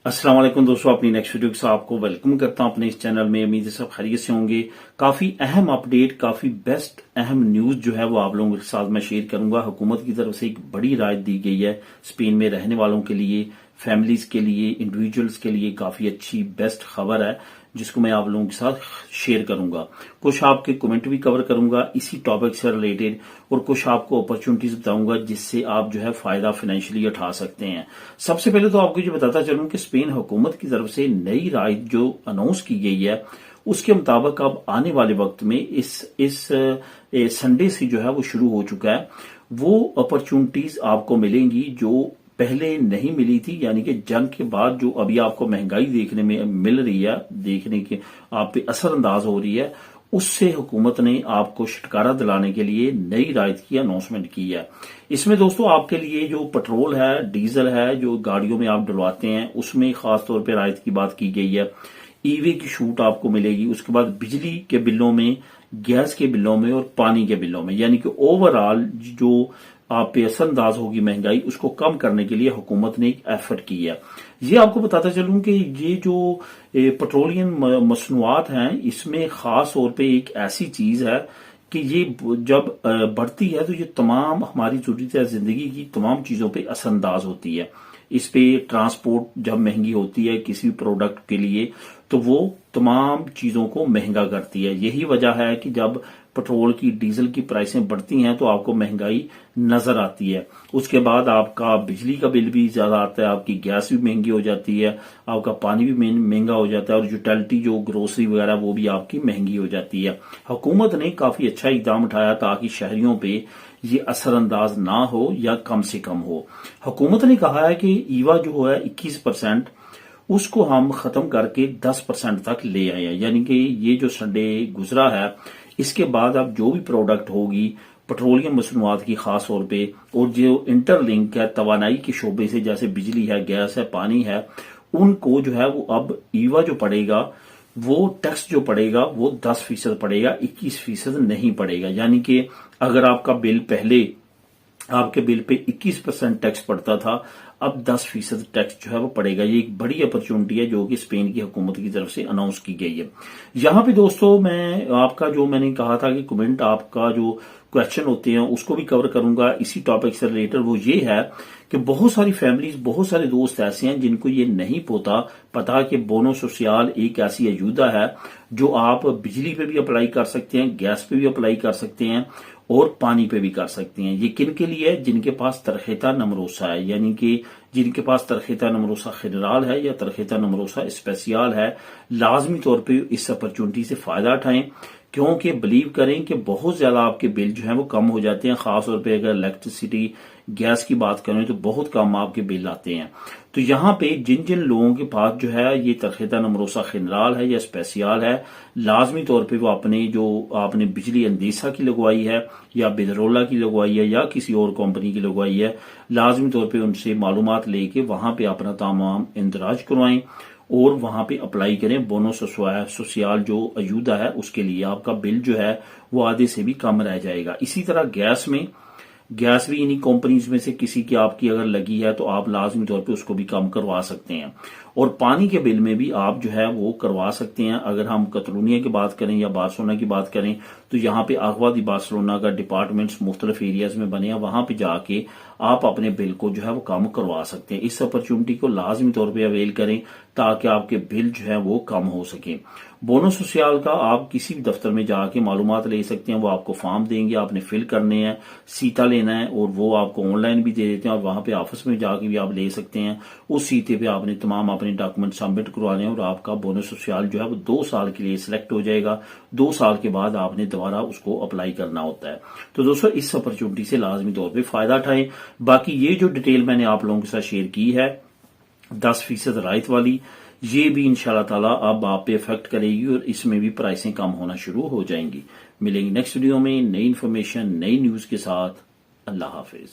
अस्सलाम वालेकुम दोस्तों, अपनी नेक्स्ट वीडियो के साथ आपको वेलकम करता हूं अपने इस चैनल में। उम्मीद है सब खैरियत से होंगे। काफी अहम अपडेट, काफी बेस्ट अहम न्यूज जो है वो आप लोगों के साथ मैं शेयर करूंगा। हुकूमत की तरफ से एक बड़ी राहत दी गई है स्पेन में रहने वालों के लिए, फैमिलीज के लिए, इंडिविजुअल्स के लिए काफी अच्छी बेस्ट खबर है जिसको मैं आप लोगों के साथ शेयर करूंगा। कुछ आपके कमेंट भी कवर करूंगा इसी टॉपिक से रिलेटेड, और कुछ आपको अपॉर्चुनिटीज बताऊंगा जिससे आप जो है फायदा फाइनेंशियली उठा सकते हैं। सबसे पहले तो आपको जो बताता चलूं कि स्पेन हुकूमत की तरफ से नई राहत जो अनाउंस की गई है उसके मुताबिक अब आने वाले वक्त में इस संडे से जो है वो शुरू हो चुका है। वो अपॉर्चुनिटीज आपको मिलेंगी जो पहले नहीं मिली थी, यानी कि जंग के बाद जो अभी आपको महंगाई देखने में मिल रही है, देखने के आप पे असरअंदाज हो रही है, उससे हुकूमत ने आपको छुटकारा दिलाने के लिए नई राहत की अनाउंसमेंट की है। इसमें दोस्तों आपके लिए जो पेट्रोल है, डीजल है, जो गाड़ियों में आप डलवाते हैं उसमें खास तौर पर राहत की बात की गई है। ईवी की छूट आपको मिलेगी। उसके बाद बिजली के बिलों में, गैस के बिलों में और पानी के बिलों में, यानी कि ओवरऑल जो आप पे असरअंदाज होगी महंगाई, उसको कम करने के लिए हुकूमत ने एक एफर्ट की है। ये आपको बताता चलूं कि ये जो पेट्रोलियम मसनूआत हैं इसमें खास तौर पे एक ऐसी चीज है कि ये जब बढ़ती है तो ये तमाम हमारी जरूरत जिंदगी की तमाम चीजों पे असरअंदाज होती है। इस पे ट्रांसपोर्ट जब महंगी होती है किसी प्रोडक्ट के लिए तो वो तमाम चीजों को महंगा करती है। यही वजह है कि जब पेट्रोल की, डीजल की प्राइसें बढ़ती हैं तो आपको महंगाई नजर आती है। उसके बाद आपका बिजली का बिल भी ज्यादा आता है, आपकी गैस भी महंगी हो जाती है, आपका पानी भी महंगा हो जाता है, और यूटिलिटी जो ग्रोसरी वगैरह वो भी आपकी महंगी हो जाती है। हुकूमत ने काफी अच्छा इकदाम उठाया ताकि शहरियों पे ये असरअंदाज ना हो या कम से कम हो। हुकूमत ने कहा है कि ईवा जो है 21% उसको हम खत्म करके 10% तक ले आए हैं। यानी कि ये जो संडे गुजरा है इसके बाद अब जो भी प्रोडक्ट होगी पेट्रोलियम मसनूआत की खास तौर पे, और जो इंटरलिंक है तवानाई के शोबे से, जैसे बिजली है, गैस है, पानी है, उनको जो है वो अब ईवा जो पड़ेगा, वो टैक्स जो पड़ेगा वो 10% पड़ेगा, 21% नहीं पड़ेगा। यानी कि अगर आपका बिल पहले आपके बिल पे 21% टैक्स पड़ता था, अब 10% टैक्स जो है वो पड़ेगा। ये एक बड़ी अपॉर्चुनिटी है जो कि स्पेन की हुकूमत की तरफ से अनाउंस की गई है। यहां पे दोस्तों मैं आपका जो मैंने कहा था कि कमेंट, आपका जो क्वेश्चन होते हैं उसको भी कवर करूंगा इसी टॉपिक से रिलेटेड। वो ये है कि बहुत सारी फैमिलीज, बहुत सारे दोस्त ऐसे हैं जिनको ये नहीं पता कि बोनो सोशल एक ऐसी अयूदा है जो आप बिजली पे भी अप्लाई कर सकते हैं, गैस पे भी अप्लाई कर सकते हैं और पानी पे भी कर सकते हैं। ये किन के लिए है? जिनके पास तरखेता नमरोसा है, यानी कि जिनके पास तरखेता नमरोसा जनरल है या तरखेता नमरोसा स्पेशल है, लाजमी तौर पे इस अपॉर्चुनिटी से फायदा उठाएं, क्योंकि बिलीव करें कि बहुत ज्यादा आपके बिल जो है वो कम हो जाते हैं। खासतौर पे अगर इलेक्ट्रिसिटी, गैस की बात करें तो बहुत कम आपके बिल आते हैं। तो यहाँ पे जिन जिन लोगों के पास जो है ये तरखेता नमरोसा जनरल है या स्पेशल है, लाजमी तौर पे वो अपने जो आपने बिजली अंदीसा की लगवाई है या बिदरोला की लगवाई है या किसी और कंपनी की लगवाई है, लाजमी तौर पे उनसे मालूमात लेके वहां पे अपना तमाम इंदराज करवाएं और वहां पे अप्लाई करें। बोनो सोशल जो अयूदा है उसके लिए आपका बिल जो है वो आधे से भी कम रह जाएगा। इसी तरह गैस भी इन्हीं कंपनीज में से किसी की आपकी अगर लगी है तो आप लाजमी तौर पे उसको भी कम करवा सकते हैं, और पानी के बिल में भी आप जो है वो करवा सकते हैं। अगर हम कतलूनिया की बात करें या बार्सिलोना की बात करें तो यहाँ पे अगवा दी बार्सिलोना का डिपार्टमेंट्स मुख्तलिफ एरियाज में बने हैं, वहां पे जाके आप अपने बिल को जो है वो कम करवा सकते हैं। इस अपॉर्चुनिटी को लाजमी तौर पर अवेल करें ताकि आपके बिल जो है वो कम हो सके। बोनो सोशल का आप किसी भी दफ्तर में जाके मालूमात ले सकते हैं। वो आपको फॉर्म देंगे, आपने फिल करने हैं, सीता लेना है, और वो आपको ऑनलाइन भी दे देते हैं और वहां पे ऑफिस में जाके भी आप ले सकते हैं। उस सीते पे आपने तमाम अपने डॉक्यूमेंट सबमिट करवाने हैं और आपका बोनो सोशल जो है वो 2 साल के लिए सिलेक्ट हो जाएगा। 2 साल के बाद आपने दोबारा उसको अप्लाई करना होता है। तो दोस्तों इस अपॉर्चुनिटी से लाजमी तौर पर फायदा उठाएं। बाकी ये जो डिटेल मैंने आप लोगों के साथ शेयर की है 10% राहत वाली, ये भी इंशाल्लाह ताला अब आप पे इफेक्ट करेगी और इसमें भी प्राइसें कम होना शुरू हो जाएंगी। मिलेंगे नेक्स्ट वीडियो में नई इन्फॉर्मेशन, नई न्यूज के साथ। अल्लाह हाफिज।